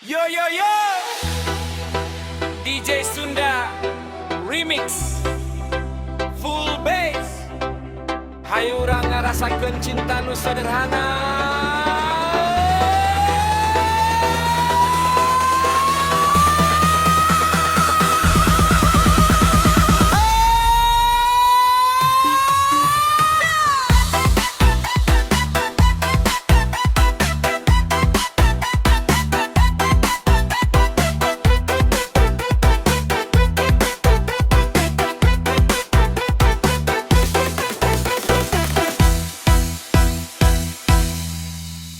Yo yo yo, DJ Sunda Remix Full Bass. Hayu urang ngarasakeun cinta nu sederhana.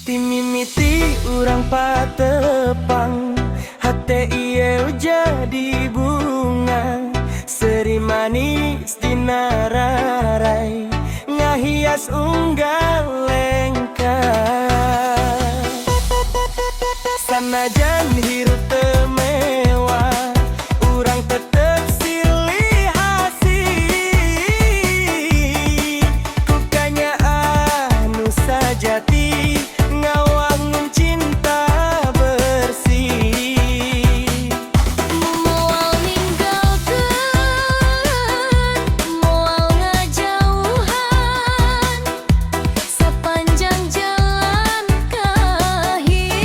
Timimiti urang patepang hate ieu jadi bunga seri manis dina rarai ngahias unggal lengkap sanajan hirup teu mewah urang tetep silih asih kukanya anu sajati ngawangun cinta bersih. Moal ninggalkeun, moal ngajauhan, sepanjang jalan kehirupan.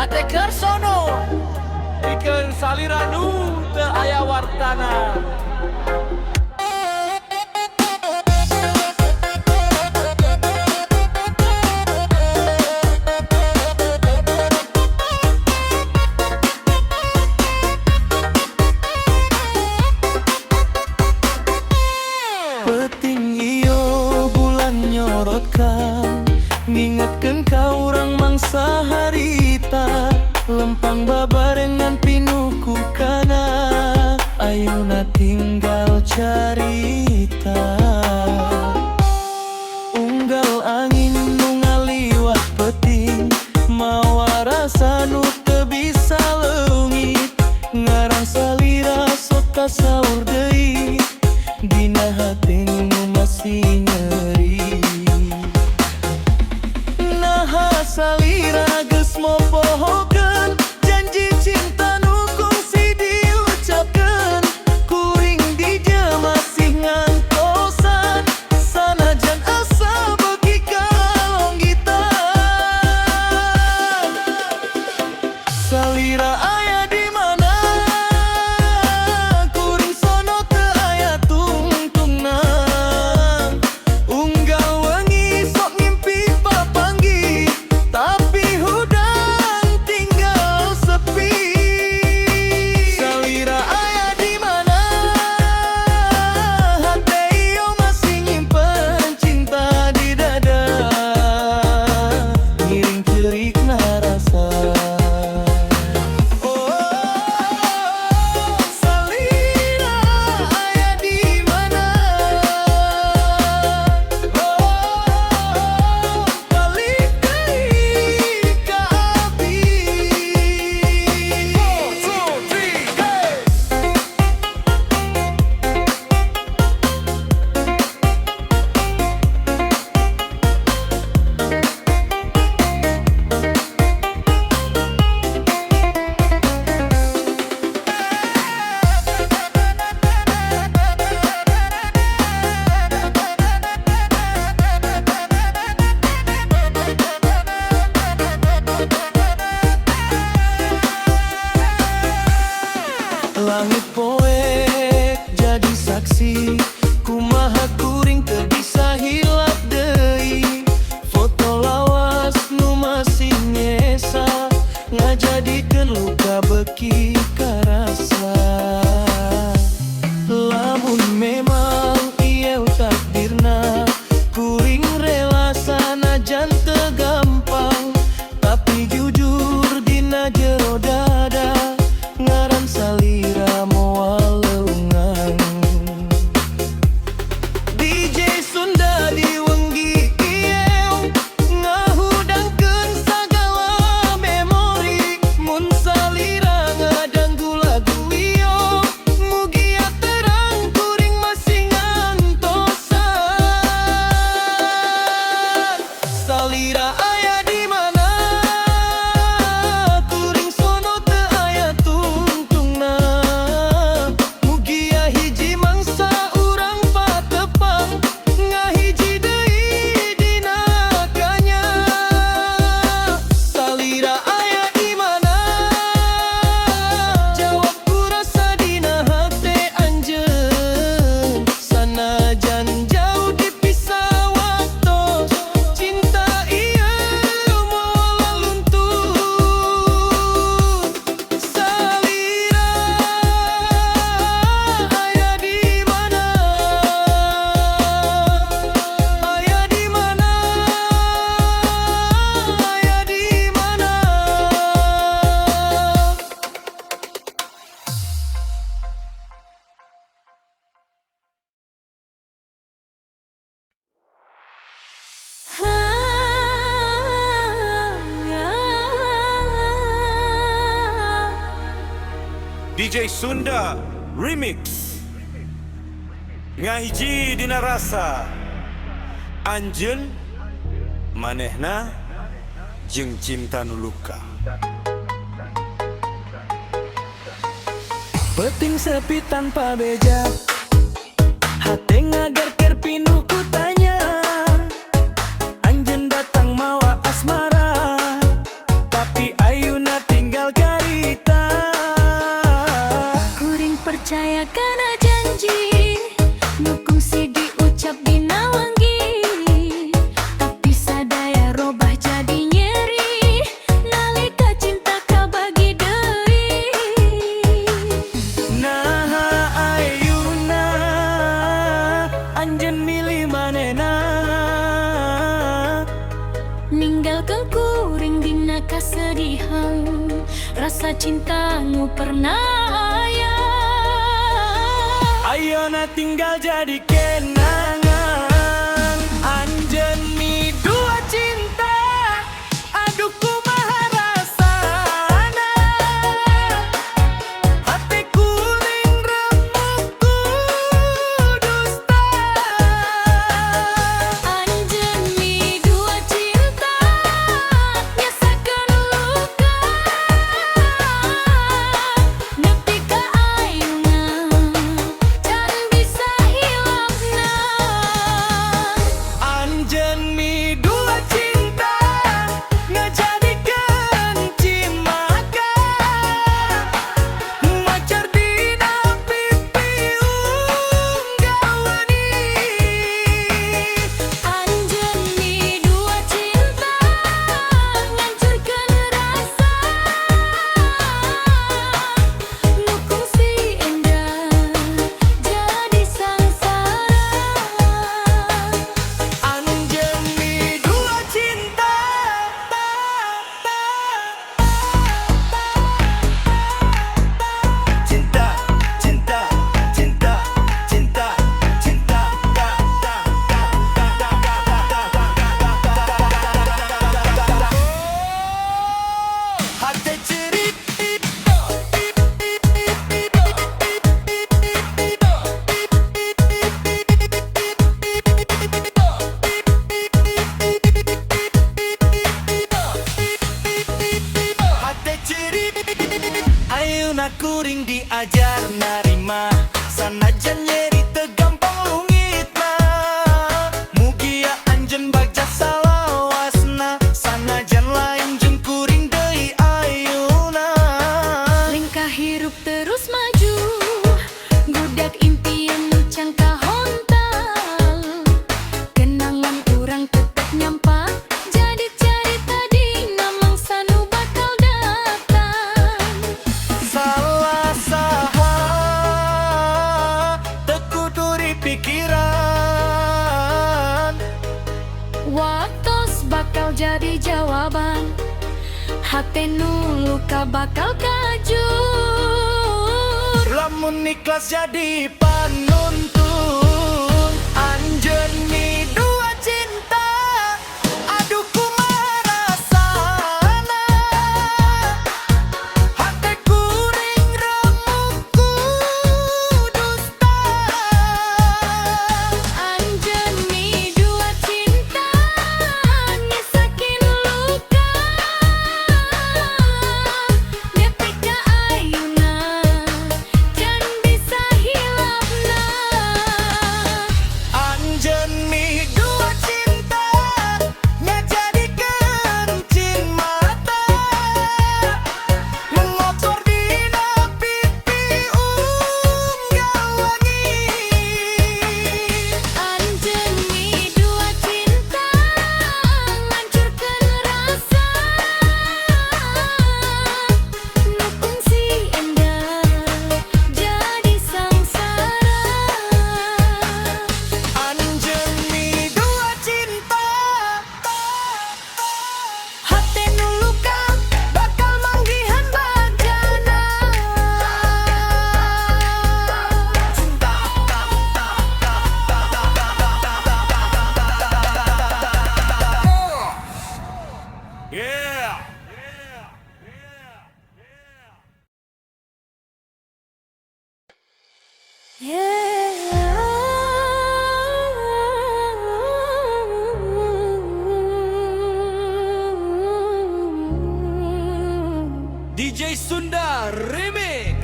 ate kersono ikeun salira nu teu aya wartana. Peting iyo bulan nyorotkan, ngingetkeun ka urang mangsa harita, lempang babarengan pinuhku kana, ayeuna tinggal carita. Unggal angin nu ngaliwat peting, mawa rasa nu teu bisa leungit, ngarang salira sok kasaur deui, dina hati nu masih nyeri. Naha salira geus mopohokeun janji cinta nu kungsi diucapkeun, kuring dieu masih ngantosan, sanajan asa beuki kalonggitan. Salira aya di mana? Kuring sono teu aya tungtungna. Unggal wengi sok ngimpi papanggih, tapi hudang tinggal sepi. Salira aya di mana? Hate iyo masih nyimpen cinta di dada, ngiring cerikna rasa. Salira aya di mana? Balik deui ka abdi. 4, 2, 3, go! Langit poek jadi saksi, kumaha kuring teu bisa hilap deui, foto lawas nu masih nyesa, ngajadikeun luka beuki karasa. Lamun memang ieu takdirna, kuring rela sanajan teu gampang, tapi jujur dina jero dada, ngaran salira moal leungan. DJ Sunda diwenggi ieu, ngahudangkeun sagala memori, mun salira ngadanggu lagu ieu, mugia terang kuring masih ngantosan. Salira aya di mana? Kuring sono teu aya tungtungna. Mugia hiji mangsa urang patepang, ngahiji deui dina kanya. Salira aya di mana? Jawab ku rasa dina hate anjeun, sanajan jauh dipisah waktos, cinta ieu moal luntur. Salira aya di mana? Aya di mana? Aya di mana? DJ Sunda Remix ngahiji dina rasa anjeun manehna jeung cinta nu luka. Peting sepi tanpa beja, hate ngagerker pinuh ku tanya, anjeun datang mawa asmara, tapi ayeuna percaya karena janji, dukung si diucap bina wangi. Tapi sadaya robah jadi nyeri, nalika cinta ka bagi deui. Naha ayeuna anjeun milih manehna, Ninggalkeun kuring dina kasedihan, rasa cintamu pernah aya. ayeuna tinggal jadi kenangan. Anjeun mi dua cinta, aduh kumaha rasana. Hati kuring remuk ku dusta. Anjeun mi dua cinta, nyasakeun luka. Nepi ka ayeuna, can bisa hilangna. Anjeun mi dua cinta, ngajadikeun cimaka. Macar dina pipi unggawani. Anjeun mi dua cinta, ngancurkeun rasa. Dukung si indah, jadi sangsara. Anjeun mi dua cinta, cinta, cinta, cinta, cinta, cinta, hati cerit. Hate cerit, ayeuna kuring diajar narima, sanajan nyeri teu gampang lungitna. Mugia anjeun bagja salawasna, sanajan lain jeung kuring deui ayeuna. Lengkah hirup terus maju, budak impian nu can kahontal. Kenangan urang tetep nyampa, jadi carita dina mangsa nu bakal datang. Salah saha teu kudu pikiran. Waktos bakal jadi jawaban, hate nu luka bakal kajur. Lamun ikhlas jadi panuntun. Anjeun mi dua cinta, aduh kumaha rasana. Hate kuring remuk ku dusta. Anjeun mi dua cinta, nyasakeun luka. Nepi ka ayeuna, can bisa hilangna. Anjeun mi dua cinta, ngajadikeun cin mata. Mengotor dina pipi unggawani. Anjeun mi dua cinta, ngancurkeun rasa. Dukung si indah, jadi sangsara. Anjeun mi dua cinta, hate nu luka bakal manggihan bagjana. Yeah. DJ Sunda Remix.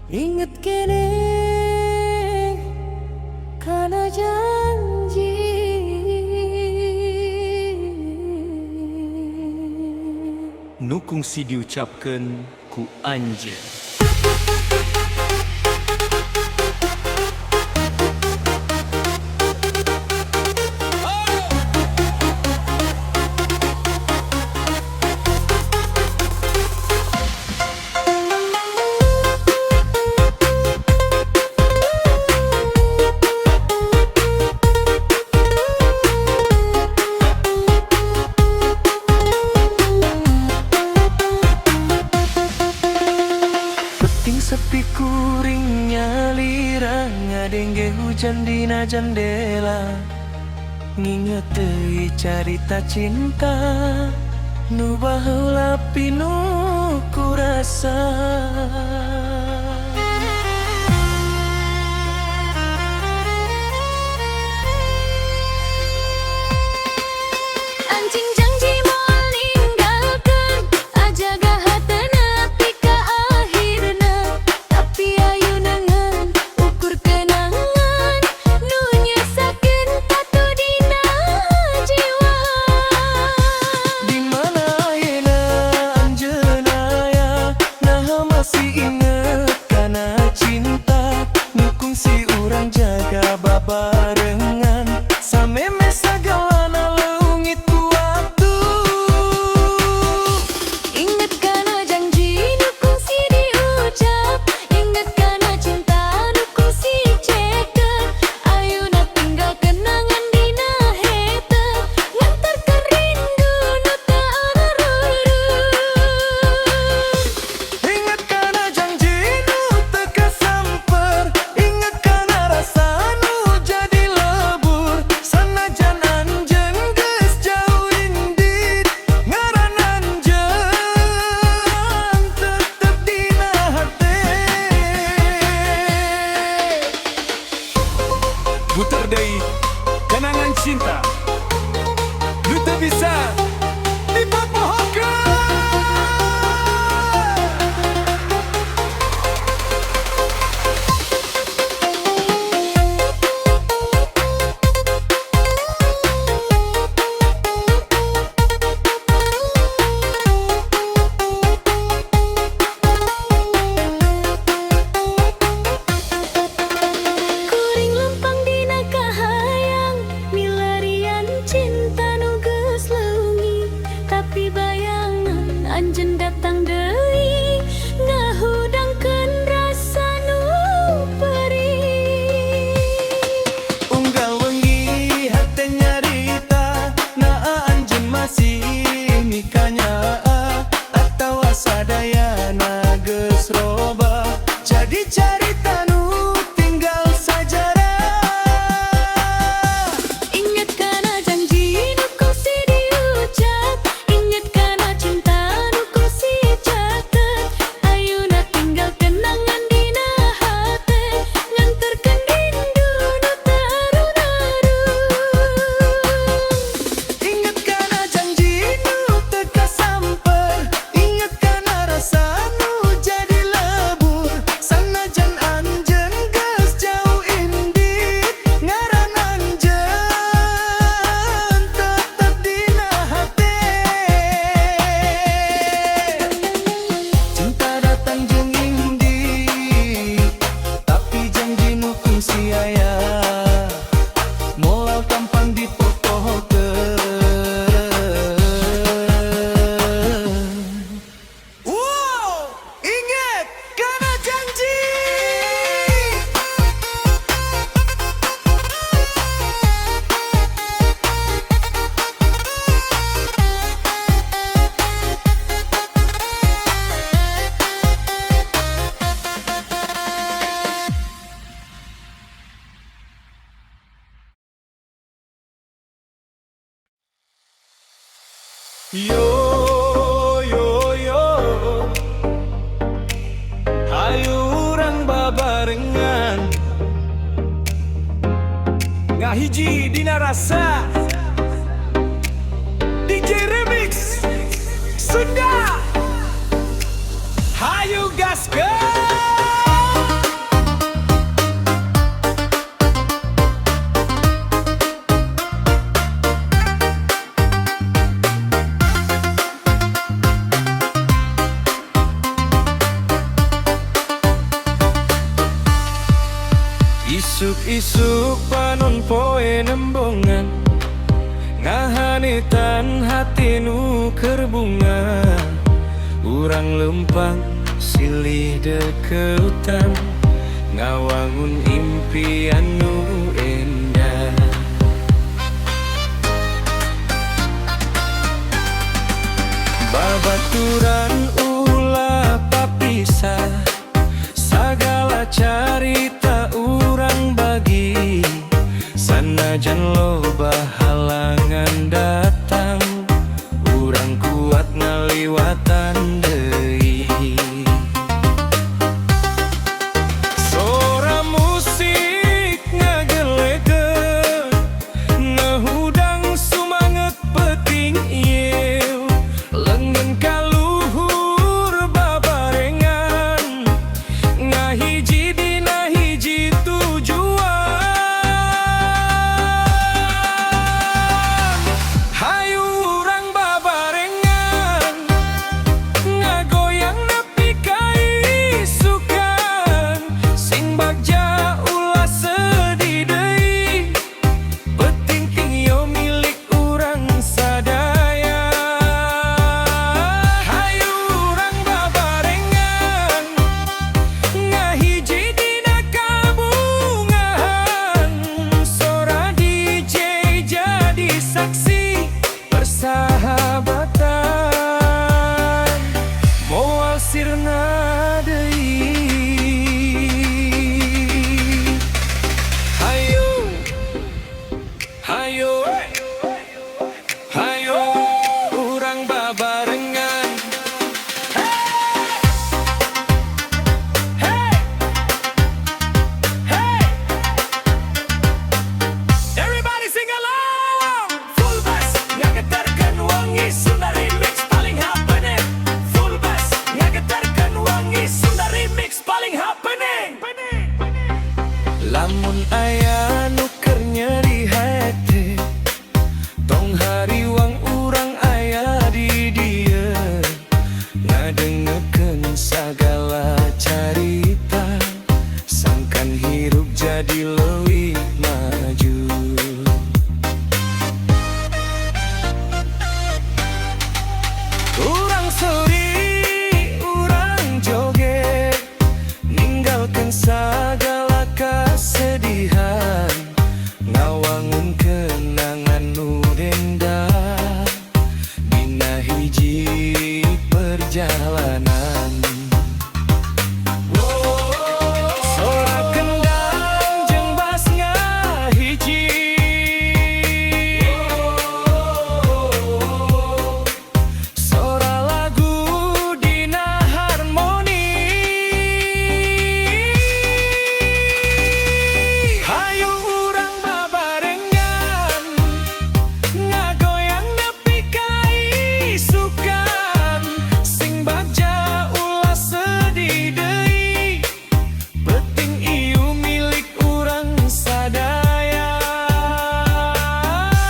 Ingat kene karena janji. Nu kungsi diucapkeun ku anjeun. sepi kuringnya lirang ngadengge hujan dina jendela nginget deui carita cinta nu baheula pinu kurasa. Anjing janji moal ninggalkeun ajaga hatena nepi ka akhirna tapi ayeuna ngan ukur kenangan nu nyesakeun tatu dina jiwa. Di mana ayeuna anjeunna aya nah masih inget kana cinta nu kungsi urang jaga babarengan sameme sagalana leungit ku waktu. Ingat kana janji nu kungsi diucap, ingat kana cinta nu kungsi cekeun. Ayeuna tinggal kenangan dina hete, ngantarkeun rindu nu teu arurur. Ingat kana janji nu teu kasamper, ingat kana rasa nu jadi lebur. Sanajan anjeun geus jauh indit, ngaran anjeun tetep dina hate. Putar deui kenangan cinta nu teu bisa dipapohokeun. Kuring lempang dina kahayang milarian cinta nu geus leungi tapi bayangan anjeun datang deui ngahudangkeun rasa nu perih. Unggal wengi hate nyarita naa anjeun masih nikahnya atawa sadayana geus robah jadi carita nu tinggal sajarah. Ingat kana janji nu kungsi diucap, ingat kana cinta nu kungsi catet. Ayeuna tinggal kenangan dina hate, nganterkeun rindu nu teu arung-arung. Ingat kana janji nu teu kasamper, ingat kana rasa nu jadi lebur. Sanajan anjeun geus jauh indit, ngaran anjeun tetep dina hate. Cinta datang jeung indit, tapi janji nu kungsi aya moal gampang dipopohokeun. Wow, ingat kana janji. Yo yo yo, hayu urang babarengan ngahiji dina rasa. DJ Remix Sunda, hayu gaskeun. Isuk-isuk panon poe nembongan ngahanitan hati nu keur bunga. Urang lempang silih dekeutan ngawangun impian nu endah. Babaturan ulah papisah sirna deui. Hayo, hayo, hayo, urang babarengan. Hey, hey, everybody sing along. Full bass, ngagetarkeun wangi Sunda remix paling happening. Full bass, ngagetarkeun wangi Sunda remix paling happening. Lamun aya nu keur nyeri hate, tong hariwang urang aya di dieu, ngadengekeun sagala carita, sangkan hirup jadi leuwih maju. Urang seuri, urang joget, ninggalkeun sagala kesedihan, ngawangun kenangan nu dendah dina hiji perjalanan. Sora kendang jeung bass ngahiji, sora lagu dina harmoni. Hayu urang babarengan, ngagoyang nepi ka isukan, sing baja ulah sedih deui, penting ieu milik urang sadaya.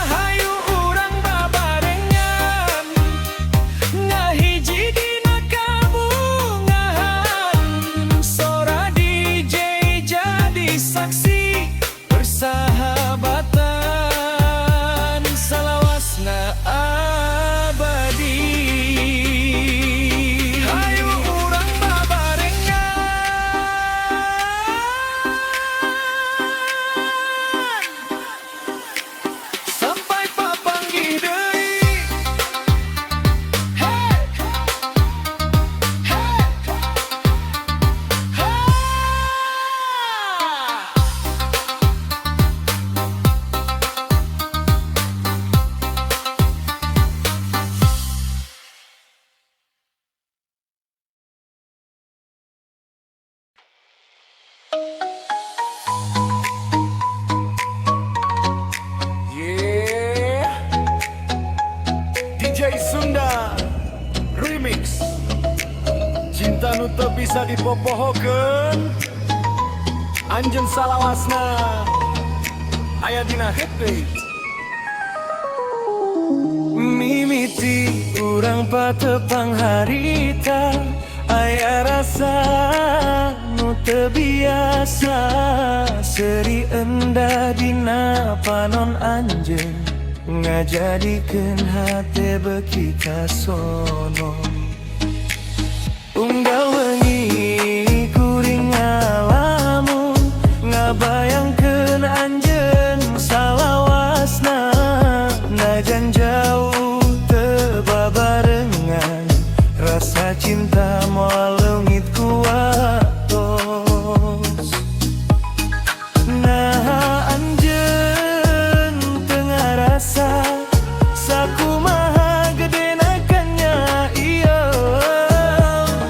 Hayu urang babarengan, ngahiji dina kabungahan, sora DJ jadi saksi persahabatan salawasna abadi. Hayu urang babarengan, sampai papanggih deui. Hey, hey, ha. Yeah, DJ Sunda Remix. Cinta nu teu bisa dipopohokeun, anjeun salawasna aya dina hate. Mimiti urang patepang harita, aya rasa nu teu biasa, seri endah dina panon anjeun, ngajadikeun hate beuki kasono. Unggal wengi kuring ngalamun, ngabayangkeun anjeun salawasna, najan jauh teu babarengan, rasa cinta moal leungit kuatos. Nah anjeun teu ngarasa sakumaha gedena kanya ieu,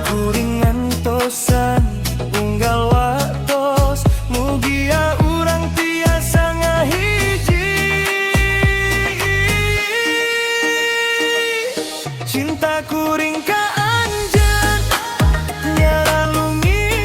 kuring ngantosan unggal watos, mugia urang tiasa ngahiji. Cinta kuring ka anjeun nyaralungit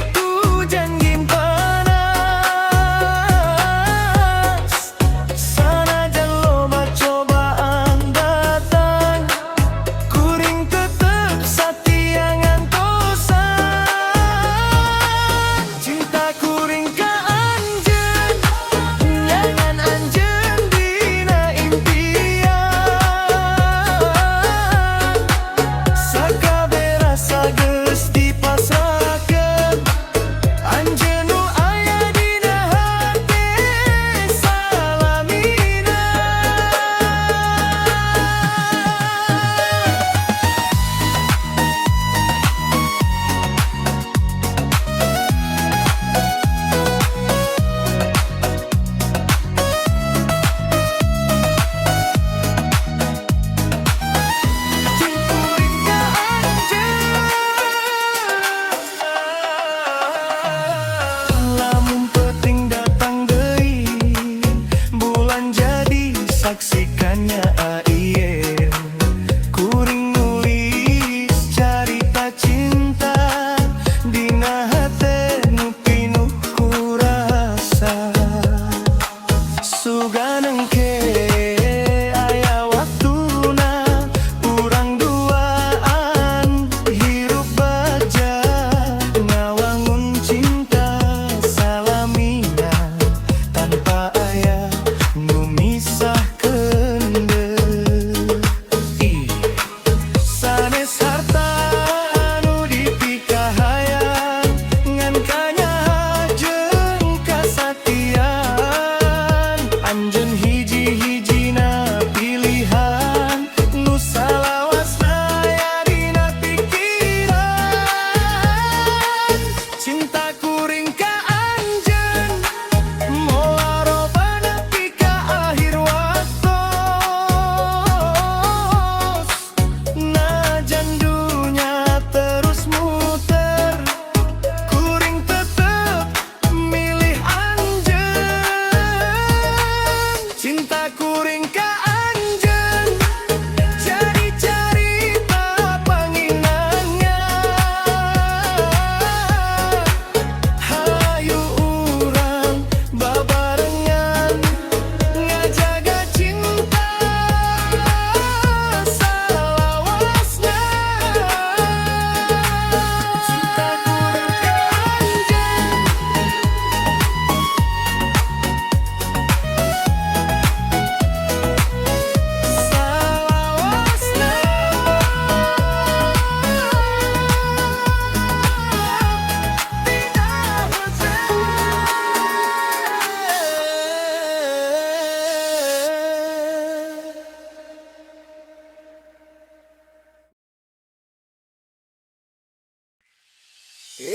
DJ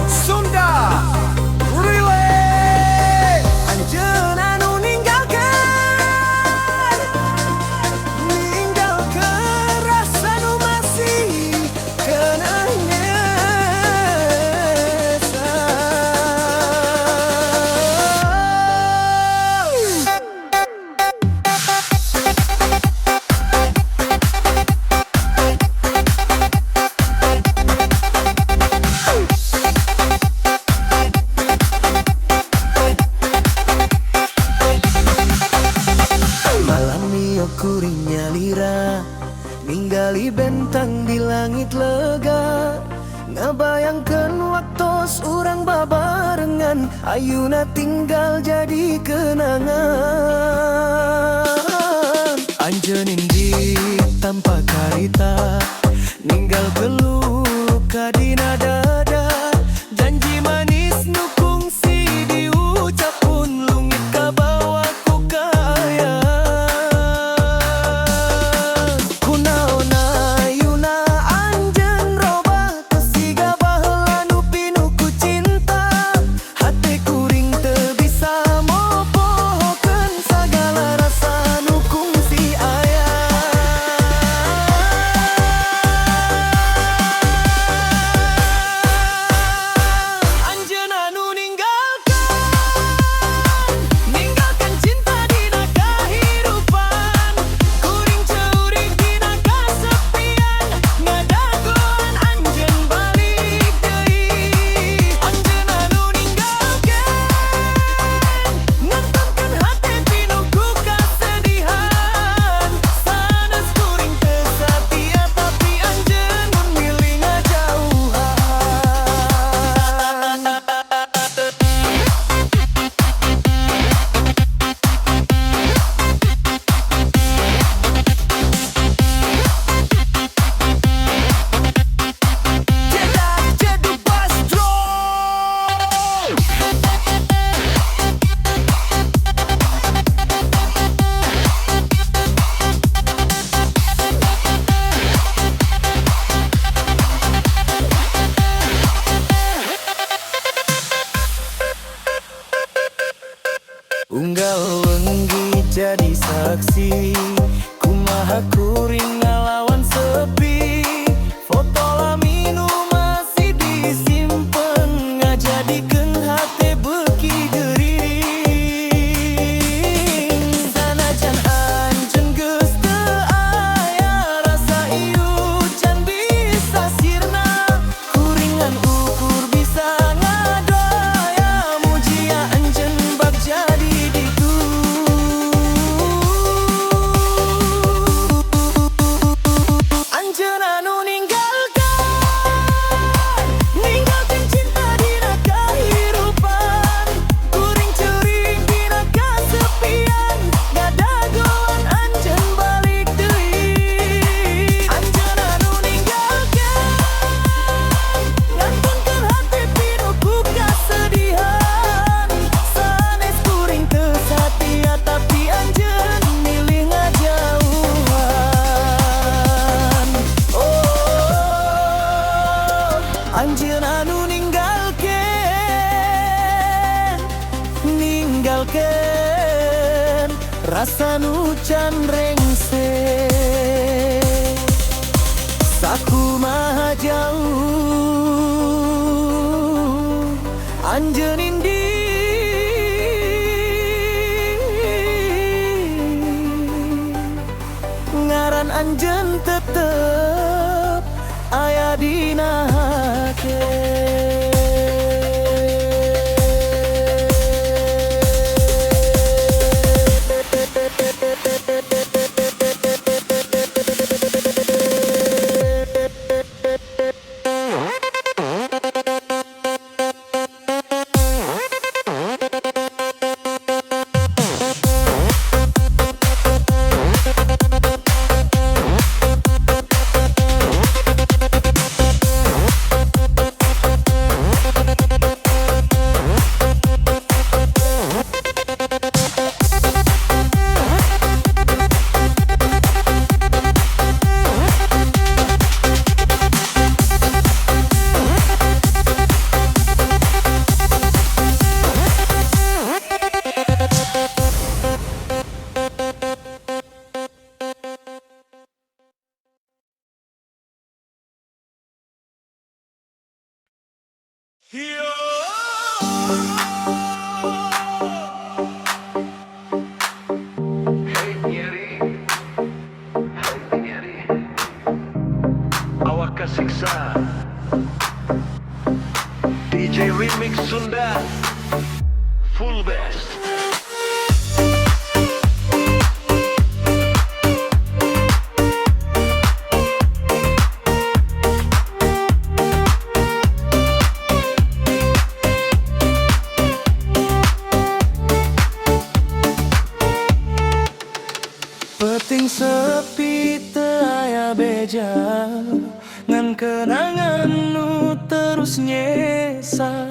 Sunda Relay Anjeunna nu ninggalkeun rasa nu masih kenang kuring nyalira ninggali bentang di langit lega ngabayangkeun waktos urang babarengan ayeuna tinggal jadi kenangan anjeun indi tanpa karita ninggal peluka dina dada janji manis nu kungsi diucap pun lungit kabawa ku kaaya unggal wengi jadi saksi kumaha kuring ngalawan sepi foto laminu masih disimpen ngajadikeun hate beuki geuring sanajan anjeun geus teu aya rasa ieu can bisa sirna kuringan ukur bisa ngadaya mujia anjeun bak jadi anjeunna nu ninggalkeun rasa nu can rengse sakumaha jauh anjeun indi ngaran anjeun tetep aya dina hate. Hey nyeri, hey nyeri, awak kesiksa. DJ Remix Sunda, full bass. Peting sepi teu aya beja, ngan kenangan nu terus nyesa.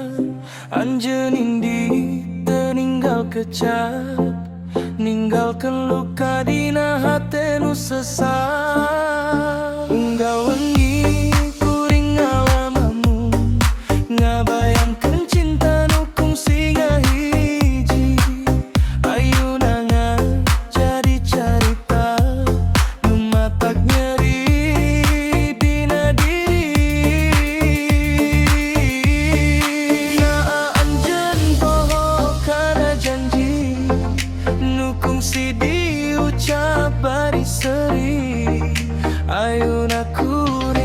Anjeun indi teu ninggal kecap, ninggalkeun luka dina hate nu sesat. Unggal wengi kuring ngalamamu, ngabayangkeun cinta nu kungsi ngahiji. Ayeuna jadi carita nu matak nyeri dina diri. Naa anjeun poho kana janji nu kungsi diucap bari seri. Ayeuna kuring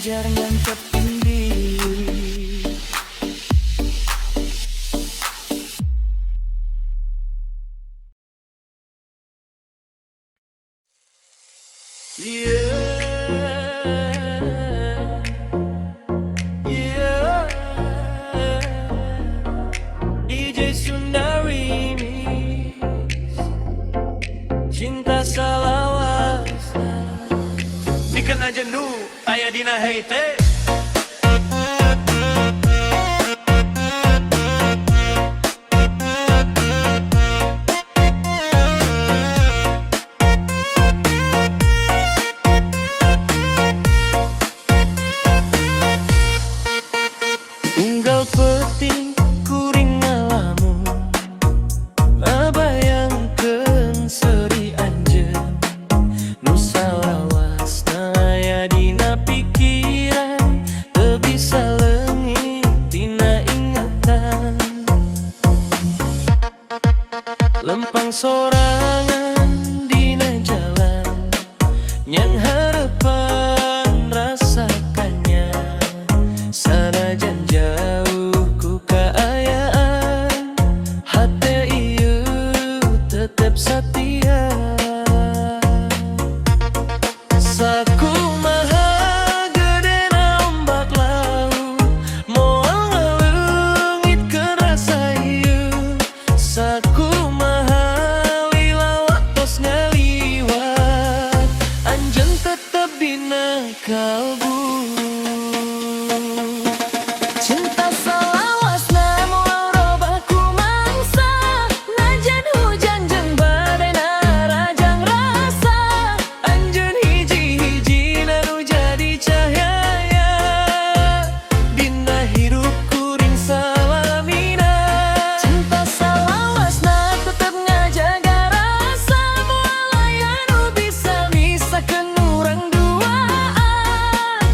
ngajar ngantep indi. DJ Sunda Remix, cinta salawas Dikena jenuh aya dina hate. unggal peting kuring ngalamun ngabayangkeun seuri anjeun nu salawasna aya dina pikiran teu bisa leungit dina ingatan lempang sorangan dina jalan nyang harapan rasakannya sanajan jauh ku kaayaan hate ieu tetep satia sakumaha gedena ombak laut moal ngaleungit ke rasa ieu sakumaha lila tos ngaliwat anjeun tetep dina kalbu. Cinta salawasna moal robah ku mangsa najan hujan jeung badai narajang rasa anjeun hiji-hijina nu jadi cahaya dina hirup kuring salamina. Cinta salawasna tetep ngajaga rasa moal aya nu bisa misahkeun urang duaan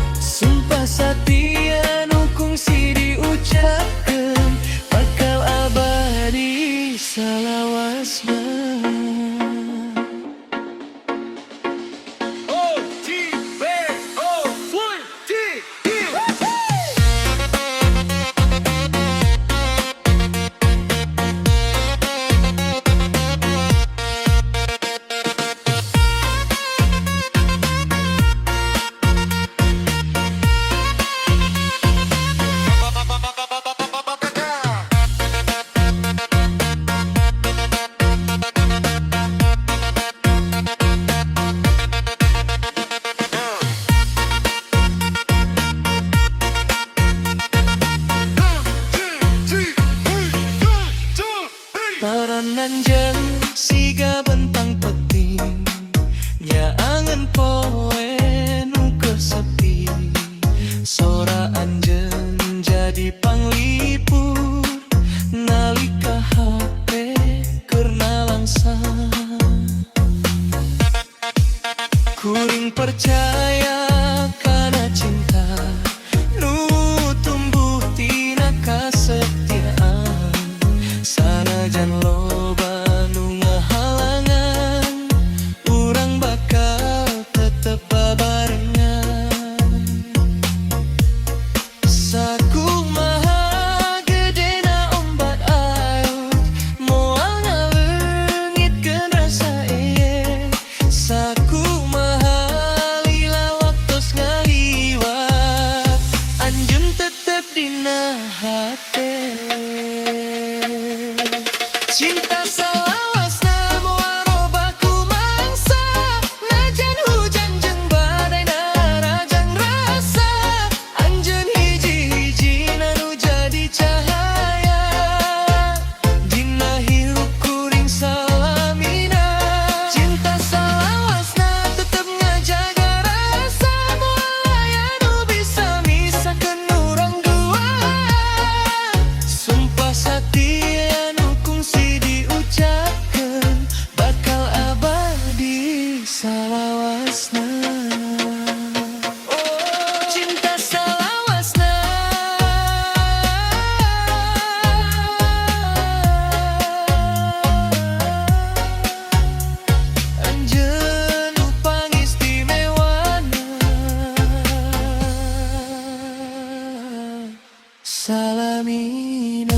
Salamina.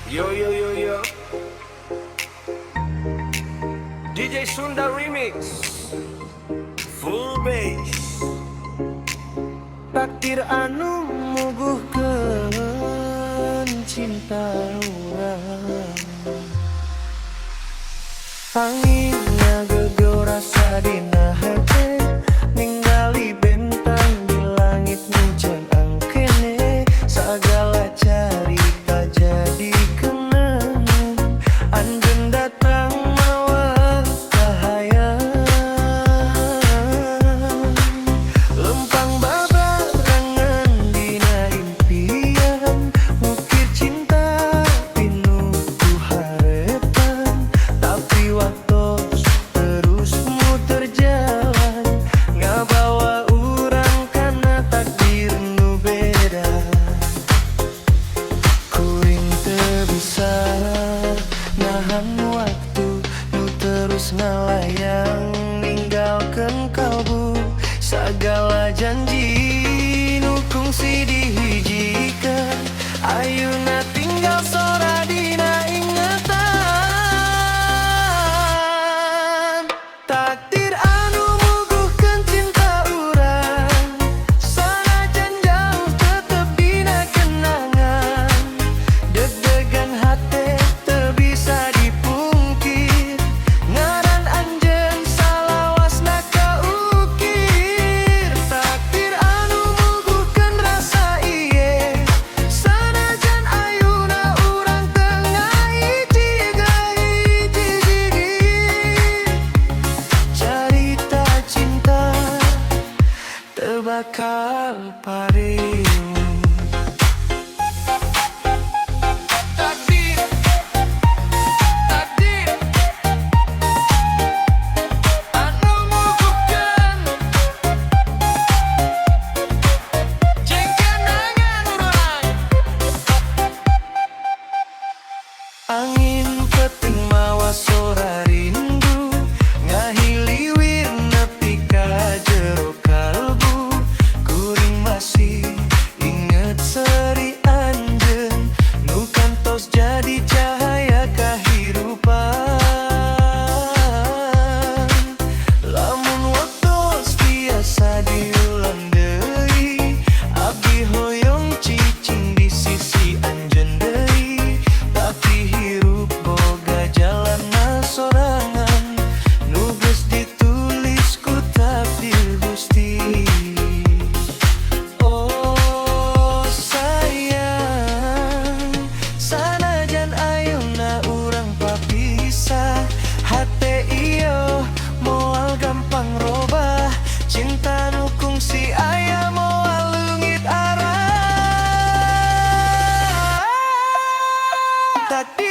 Yo yo yo yo, DJ Sunda Remix, full bass. Takdir anu muguhkeun cinta urang, anginna geugeur rasa dina hate, ningali bentang di langit nu jan angkene, sagala carita jadi kenangan, anjeun datang mawa kahayang, lempang babarengan dina impian, mukir cinta pinuh ku harepan, tapi waktos terus muter jalan, ngabawa urang kana takdir nu beda. Kuring teu bisa nahan waktu nu terus ngalayang, ninggalkeun kalbu sagala janji nu kungsi dihijikeun, ayeuna tinggal sora dina ingatan. Takdir anu muguhkeun cinta urang, sanajan jauh tetep dina kenangan, deg-degan hate teu bisa dipungkir, ngaran anjeun salawasna kaukir. Takdir anu muguhkeun rasa ieu, sanajan ayeuna urang teu ngahiji-ngahiji, carita cinta teu bakal paring. Takdir, takdir anu muguhkeun jeung kenangan urang. Angin peting mawa sora rindu, ngahiliwir nepi ka jero kalbu, kuring masih inget seri anjeun nu kantos jadi cahaya kahirupan. Lamun waktos biasa diulang deui, abdi hoyong cicing di sisi anjeun deui, tapi hirup boga jalanna sorangan, nu geus ditulis ku takdir Gusti. Oh sayang, sanajan ayeuna urang papisah, hate ieu moal gampang robah, cinta nu kungsi aya moal leungit arah. Takdir